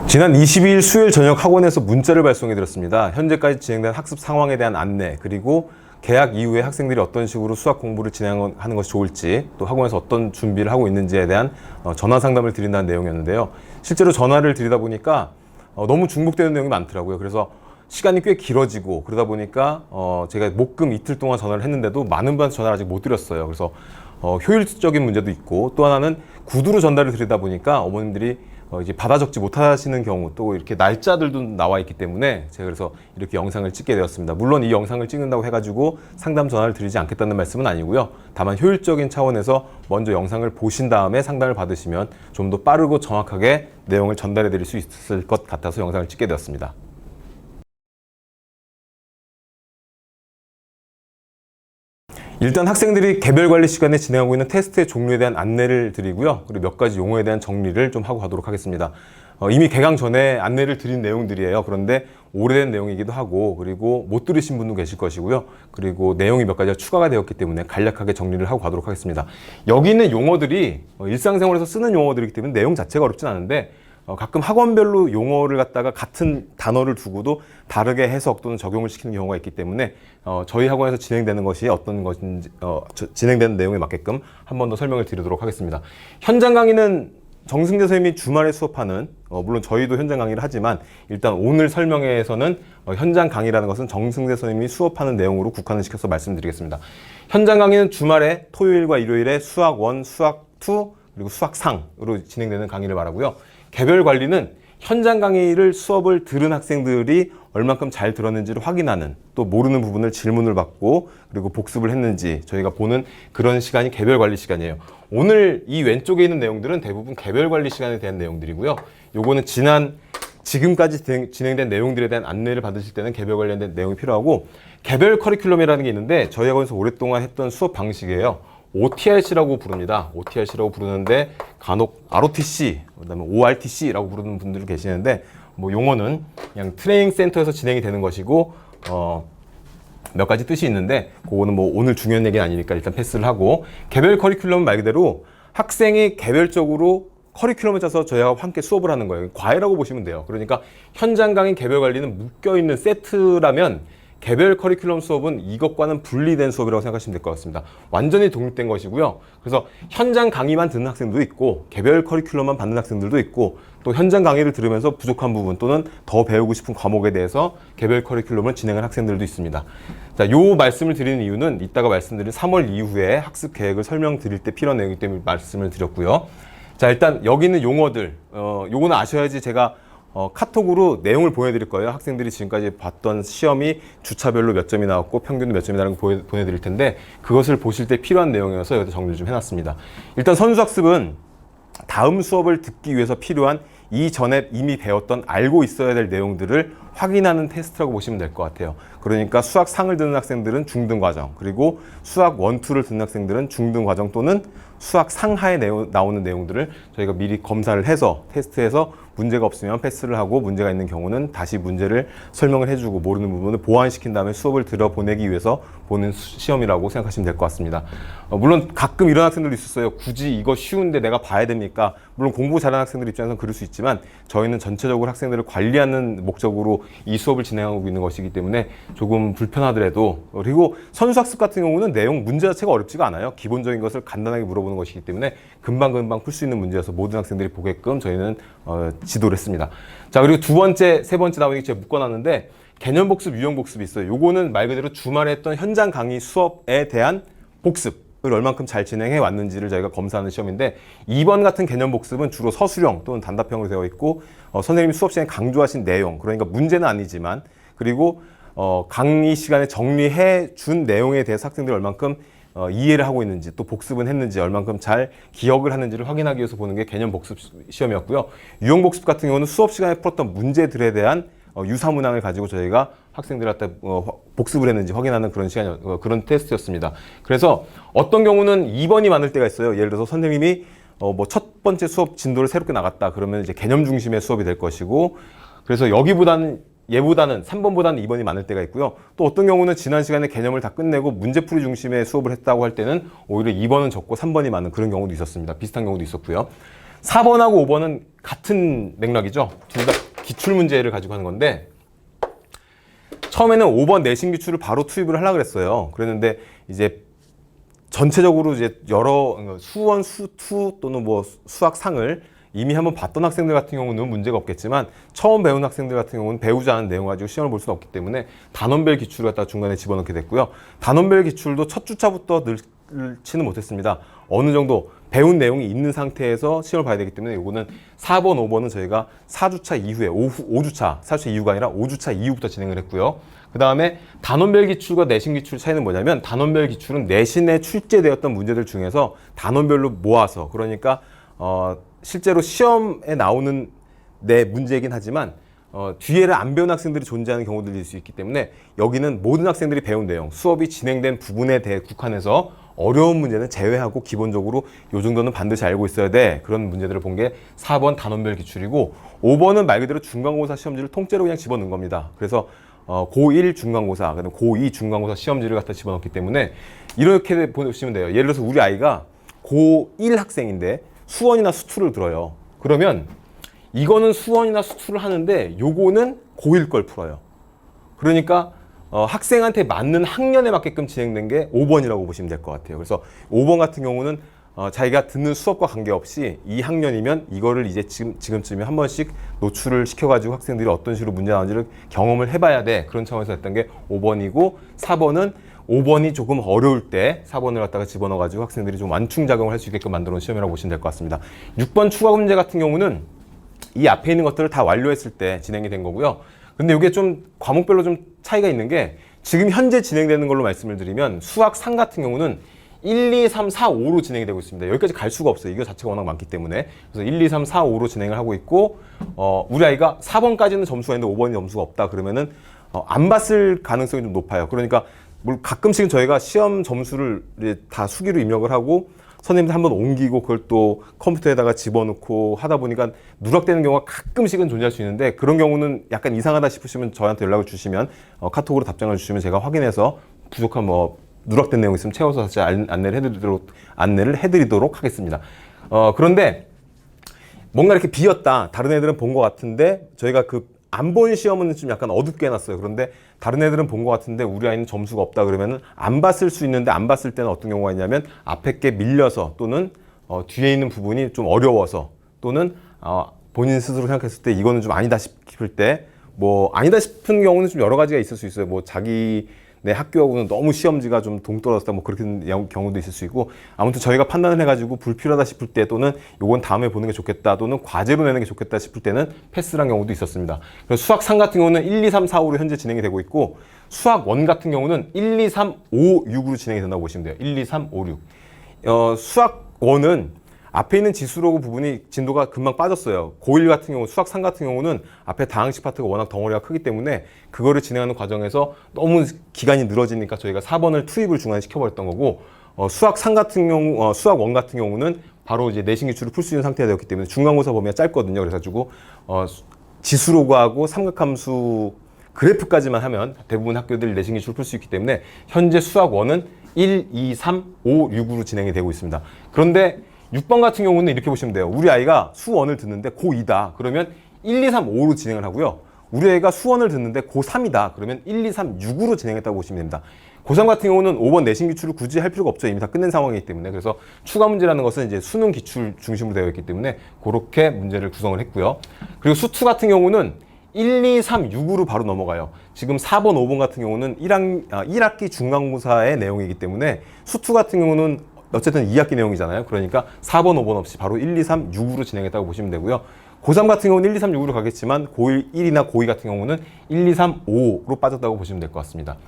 지난 22일 수요일 저녁 학원에서 문자를 발송해 드렸습니다. 현재까지 진행된 학습 상황에 대한 안내, 그리고 개학 이후에 학생들이 어떤 식으로 수학 공부를 진행하는 것이 좋을지, 또 학원에서 어떤 준비를 하고 있는지에 대한 전화 상담을 드린다는 내용이었는데요. 실제로 전화를 드리다 보니까 너무 중복되는 내용이 많더라고요. 그래서 시간이 꽤 길어지고, 그러다 보니까 제가 목금 이틀 동안 전화를 했는데도 많은 분한테 전화를 아직 못 드렸어요. 그래서 효율적인 문제도 있고, 또 하나는 구두로 전달을 드리다 보니까 어머님들이 이제 받아 적지 못하시는 경우, 또 이렇게 날짜들도 나와 있기 때문에 제가 그래서 이렇게 영상을 찍게 되었습니다. 물론 이 영상을 찍는다고 해가지고 상담 전화를 드리지 않겠다는 말씀은 아니고요. 다만 효율적인 차원에서 먼저 영상을 보신 다음에 상담을 받으시면 좀 더 빠르고 정확하게 내용을 전달해 드릴 수 있을 것 같아서 영상을 찍게 되었습니다. 일단 학생들이 개별 관리 시간에 진행하고 있는 테스트의 종류에 대한 안내를 드리고요. 그리고 몇 가지 용어에 대한 정리를 좀 하고 가도록 하겠습니다. 이미 개강 전에 안내를 드린 내용들이에요. 그런데 오래된 내용이기도 하고, 그리고 못 들으신 분도 계실 것이고요. 그리고 내용이 몇 가지가 추가가 되었기 때문에 간략하게 정리를 하고 가도록 하겠습니다. 여기 있는 용어들이 일상생활에서 쓰는 용어들이기 때문에 내용 자체가 어렵진 않은데, 가끔 학원별로 용어를 갖다가 같은 단어를 두고도 다르게 해석 또는 적용을 시키는 경우가 있기 때문에 저희 학원에서 진행되는 것이 어떤 것인지, 진행되는 내용에 맞게끔 한 번 더 설명을 드리도록 하겠습니다. 현장 강의는 정승재 선생님이 주말에 수업하는, 물론 저희도 현장 강의를 하지만 일단 오늘 설명회에서는 현장 강의라는 것은 정승재 선생님이 수업하는 내용으로 국한을 시켜서 말씀드리겠습니다. 현장 강의는 주말에 토요일과 일요일에 수학 1, 수학 2, 그리고 수학 상으로 진행되는 강의를 말하고요. 개별 관리는 현장 강의를 수업을 들은 학생들이 얼만큼 잘 들었는지를 확인하는, 또 모르는 부분을 질문을 받고 그리고 복습을 했는지 저희가 보는 그런 시간이 개별 관리 시간이에요. 오늘 이 왼쪽에 있는 내용들은 대부분 개별 관리 시간에 대한 내용들이고요. 요거는 지금까지 진행된 내용들에 대한 안내를 받으실 때는 개별 관련된 내용이 필요하고, 개별 커리큘럼이라는 게 있는데 저희 학원에서 오랫동안 했던 수업 방식이에요. OTRC라고 부릅니다. OTRC라고 부르는데 간혹 ROTC, 그다음에 ORTC라고 부르는 분들이 계시는데, 뭐 용어는 그냥 트레이닝 센터에서 진행이 되는 것이고, 몇 가지 뜻이 있는데 그거는 뭐 오늘 중요한 얘기는 아니니까 일단 패스를 하고, 개별 커리큘럼은 말 그대로 학생이 개별적으로 커리큘럼을 짜서 저희와 함께 수업을 하는 거예요. 과외라고 보시면 돼요. 그러니까 현장 강의, 개별 관리는 묶여있는 세트라면 개별 커리큘럼 수업은 이것과는 분리된 수업이라고 생각하시면 될 것 같습니다. 완전히 독립된 것이고요. 그래서 현장 강의만 듣는 학생도 있고, 개별 커리큘럼만 받는 학생들도 있고, 또 현장 강의를 들으면서 부족한 부분 또는 더 배우고 싶은 과목에 대해서 개별 커리큘럼을 진행하는 학생들도 있습니다. 자, 요 말씀을 드리는 이유는 이따가 말씀드린 3월 이후에 학습 계획을 설명드릴 때 필요한 내용이기 때문에 말씀을 드렸고요. 자, 일단 여기 있는 용어들, 요거는 아셔야지 제가 카톡으로 내용을 보내드릴 거예요. 학생들이 지금까지 봤던 시험이 주차별로 몇 점이 나왔고 평균도 몇 점이 나는 거 보내드릴 텐데, 그것을 보실 때 필요한 내용이어서 여기다 정리를 좀 해놨습니다. 일단 선수학습은 다음 수업을 듣기 위해서 필요한 이전에 이미 배웠던 알고 있어야 될 내용들을 확인하는 테스트라고 보시면 될 것 같아요. 그러니까 수학 상을 듣는 학생들은 중등 과정, 그리고 수학 1, 2를 듣는 학생들은 중등 과정 또는 수학 상하에 나오는 내용들을 저희가 미리 검사를 해서 테스트해서 문제가 없으면 패스를 하고, 문제가 있는 경우는 다시 문제를 설명을 해주고 모르는 부분을 보완시킨 다음에 수업을 들어보내기 위해서 보는 시험이라고 생각하시면 될 것 같습니다. 물론 가끔 이런 학생들도 있었어요. 굳이 이거 쉬운데 내가 봐야 됩니까? 물론 공부 잘하는 학생들 입장에서는 그럴 수 있지만 저희는 전체적으로 학생들을 관리하는 목적으로 이 수업을 진행하고 있는 것이기 때문에 조금 불편하더라도, 그리고 선수학습 같은 경우는 내용 문제 자체가 어렵지가 않아요. 기본적인 것을 간단하게 물어보는 것이기 때문에 금방 풀 수 있는 문제여서 모든 학생들이 보게끔 저희는 지도를 했습니다. 자, 그리고 두 번째, 세 번째 나오니까 제가 묶어놨는데, 개념복습, 유형복습이 있어요. 요거는 말 그대로 주말에 했던 현장 강의 수업에 대한 복습을 얼만큼 잘 진행해 왔는지를 저희가 검사하는 시험인데, 2번 같은 개념복습은 주로 서술형 또는 단답형으로 되어 있고, 선생님이 수업 시간에 강조하신 내용, 그러니까 문제는 아니지만, 그리고 강의 시간에 정리해 준 내용에 대해서 학생들이 얼만큼 이해를 하고 있는지, 또 복습은 했는지, 얼만큼 잘 기억을 하는지를 확인하기 위해서 보는 게 개념 복습 시험이었고요. 유형 복습 같은 경우는 수업 시간에 풀었던 문제들에 대한 유사 문항을 가지고 저희가 학생들한테 복습을 했는지 확인하는 그런 그런 테스트였습니다. 그래서 어떤 경우는 2번이 많을 때가 있어요. 예를 들어서 선생님이 뭐 첫 번째 수업 진도를 새롭게 나갔다 그러면 이제 개념 중심의 수업이 될 것이고, 그래서 얘보다는 3번보다는 2번이 많을 때가 있고요. 또 어떤 경우는 지난 시간에 개념을 다 끝내고 문제풀이 중심의 수업을 했다고 할 때는 오히려 2번은 적고 3번이 많은 그런 경우도 있었습니다. 비슷한 경우도 있었고요. 4번하고 5번은 같은 맥락이죠. 둘 다 기출 문제를 가지고 하는 건데 처음에는 5번 내신 기출을 바로 투입을 하려고 그랬어요. 그랬는데 이제 전체적으로 이제 여러 수원, 수투 또는 뭐 수학상을 이미 한번 봤던 학생들 같은 경우는 문제가 없겠지만 처음 배운 학생들 같은 경우는 배우지 않은 내용 가지고 시험을 볼 수는 없기 때문에 단원별 기출을 갖다가 중간에 집어넣게 됐고요. 단원별 기출도 첫 주차부터 넣지는 못했습니다. 어느 정도 배운 내용이 있는 상태에서 시험을 봐야 되기 때문에 이거는 4번, 5번은 저희가 4주차 이후에 5주차, 4주차 이후가 아니라 5주차 이후부터 진행을 했고요. 그 다음에 단원별 기출과 내신 기출 차이는 뭐냐면 단원별 기출은 내신에 출제되었던 문제들 중에서 단원별로 모아서 그러니까 실제로 시험에 나오는 내 문제이긴 하지만 뒤에를 안 배운 학생들이 존재하는 경우들이 있을 수 있기 때문에 여기는 모든 학생들이 배운 내용, 수업이 진행된 부분에 대해 국한해서 어려운 문제는 제외하고 기본적으로 요 정도는 반드시 알고 있어야 돼. 그런 문제들을 본 게 4번 단원별 기출이고 5번은 말 그대로 중간고사 시험지를 통째로 그냥 집어넣은 겁니다. 그래서 고1 중간고사, 그다음 고2 중간고사 시험지를 갖다 집어넣기 때문에 이렇게 보시면 돼요. 예를 들어서 우리 아이가 고1 학생인데 수원이나 수투를 들어요. 그러면 이거는 수원이나 수투를 하는데 요거는 고1 걸 풀어요. 그러니까 학생한테 맞는 학년에 맞게끔 진행된 게 5번이라고 보시면 될 것 같아요. 그래서 5번 같은 경우는 자기가 듣는 수업과 관계없이 이 학년이면 이거를 이제 지금쯤에 한 번씩 노출을 시켜가지고 학생들이 어떤 식으로 문제 나오는지를 경험을 해봐야 돼. 그런 차원에서 했던 게 5번이고 4번은 5번이 조금 어려울 때 4번을 갖다가 집어넣어가지고 학생들이 좀 완충작용을 할 수 있게끔 만들어 놓은 시험이라고 보시면 될 것 같습니다. 6번 추가 문제 같은 경우는 이 앞에 있는 것들을 다 완료했을 때 진행이 된 거고요. 근데 이게 좀 과목별로 좀 차이가 있는 게 지금 현재 진행되는 걸로 말씀을 드리면 수학 3 같은 경우는 1, 2, 3, 4, 5로 진행이 되고 있습니다. 여기까지 갈 수가 없어요. 이거 자체가 워낙 많기 때문에. 그래서 1, 2, 3, 4, 5로 진행을 하고 있고 우리 아이가 4번까지는 점수가 있는데 5번이 점수가 없다 그러면은 안 봤을 가능성이 좀 높아요. 그러니까 물 가끔씩은 저희가 시험 점수를 이제 다 수기로 입력을 하고 선생님들 한번 옮기고 그걸 또 컴퓨터에다가 집어넣고 하다 보니까 누락되는 경우가 가끔씩은 존재할 수 있는데 그런 경우는 약간 이상하다 싶으시면 저한테 연락을 주시면 카톡으로 답장을 주시면 제가 확인해서 부족한 뭐 누락된 내용 있으면 채워서 다시 안내를 해드리도록 하겠습니다. 그런데 뭔가 이렇게 비었다. 다른 애들은 본 것 같은데 저희가 그 안 본 시험은 좀 약간 어둡게 해놨어요. 그런데 다른 애들은 본 것 같은데 우리 아이는 점수가 없다 그러면은 안 봤을 수 있는데 안 봤을 때는 어떤 경우가 있냐면 앞에 게 밀려서 또는 뒤에 있는 부분이 좀 어려워서 또는 본인 스스로 생각했을 때 이거는 좀 아니다 싶을 때 뭐 아니다 싶은 경우는 좀 여러 가지가 있을 수 있어요. 뭐 자기 내 학교하고는 너무 시험지가 좀 동떨어졌다 뭐 그렇게 경우도 있을 수 있고 아무튼 저희가 판단을 해가지고 불필요하다 싶을 때 또는 요건 다음에 보는 게 좋겠다 또는 과제로 내는 게 좋겠다 싶을 때는 패스를 한 경우도 있었습니다. 그래서 수학 3 같은 경우는 1, 2, 3, 4, 5로 현재 진행이 되고 있고 수학 1 같은 경우는 1, 2, 3, 5, 6으로 진행이 된다고 보시면 돼요. 1, 2, 3, 5, 6. 수학 1은 앞에 있는 지수로 부분이 진도가 금방 빠졌어요. 고1 같은 경우, 수학 3 같은 경우는 앞에 다항식 파트가 워낙 덩어리가 크기 때문에 그거를 진행하는 과정에서 너무 기간이 늘어지니까 저희가 4번을 투입을 중간에 시켜버렸던 거고 수학 3 같은 경우, 수학 1 같은 경우는 바로 이제 내신 기출을 풀 수 있는 상태가 되었기 때문에 중간고사 범위가 짧거든요. 그래가지고 지수로그하고 삼각함수 그래프까지만 하면 대부분 학교들 내신 기출을 풀 수 있기 때문에 현재 수학 1은 1, 2, 3, 5, 6으로 진행이 되고 있습니다. 그런데 6번 같은 경우는 이렇게 보시면 돼요. 우리 아이가 수1을 듣는데 고2다. 그러면 1, 2, 3, 5로 진행을 하고요. 우리 아이가 수1을 듣는데 고3이다. 그러면 1, 2, 3, 6으로 진행했다고 보시면 됩니다. 고3 같은 경우는 5번 내신 기출을 굳이 할 필요가 없죠. 이미 다 끝낸 상황이기 때문에. 그래서 추가 문제라는 것은 이제 수능 기출 중심으로 되어 있기 때문에 그렇게 문제를 구성을 했고요. 그리고 수2 같은 경우는 1, 2, 3, 6으로 바로 넘어가요. 지금 4번, 5번 같은 경우는 1학기 중간고사의 내용이기 때문에 수2 같은 경우는 어쨌든 2학기 내용이잖아요. 그러니까 4번, 5번 없이 바로 1, 2, 3, 6으로 진행했다고 보시면 되고요. 고3 같은 경우는 1, 2, 3, 6으로 가겠지만 고1, 1이나 고2 같은 경우는 1, 2, 3, 5로 빠졌다고 보시면 될 것 같습니다.